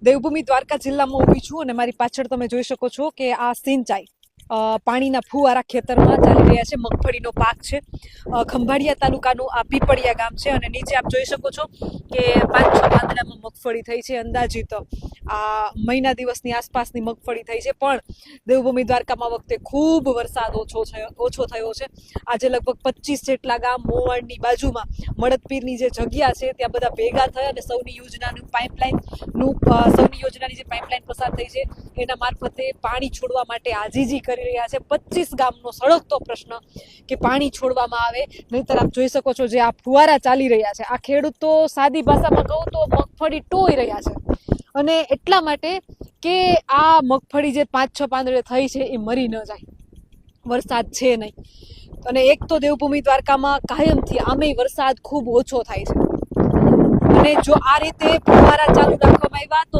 દેવભૂમિ દ્વારકા જિલ્લામાં ઊભી છું અને મારી પાછળ તમે જોઈ શકો છો કે આ સિંચાઈ પાણીના ફુવારા ખેતરમાં ચાલી રહ્યા છે। મગફળીનો પાક છે। ખંભાળિયા તાલુકાનું આ પીપળિયા ગામ છે અને નીચે આપ જોઈ શકો છો કે 5-6 પાંદડામાં મગફળી થઈ છે। અંદાજિત આ મહિના દિવસની આસપાસની મગફળી થઈ છે, પણ દેવભૂમિ દ્વારકામાં વખતે ખૂબ વરસાદ ઓછો થયો છે। આજે લગભગ 25 જેટલા ગામ મોવાડની બાજુમાં મળદપીરની જે જગ્યા છે ત્યાં બધા ભેગા થયા અને સૌની યોજનાની જે પાઇપલાઇન પસાર થઈ છે એના મારફતે પાણી છોડવા માટે આજીજી કરી રહ્યા છે। 25 ગામનો સળગતો પ્રશ્ન કે પાણી છોડવામાં આવે, નહીતર આપ જોઈ શકો છો જે આ ફુવારા ચાલી રહ્યા છે, આ ખેડૂતો સાદી ભાષામાં કહું તો મગફળી ટોઈ રહ્યા છે અને એટલા માટે કે આ મગફળી જે 5-6 પાંદડે થઈ છે એ મરી ન જાય, વરસાદ છે નહીં। અને એક તો દેવભૂમિ દ્વારકામાં કાયમથી આમેય વરસાદ ખૂબ ઓછો થાય છે અને જો આ રીતે ફુવારા ચાલુ રાખવામાં આવ્યા તો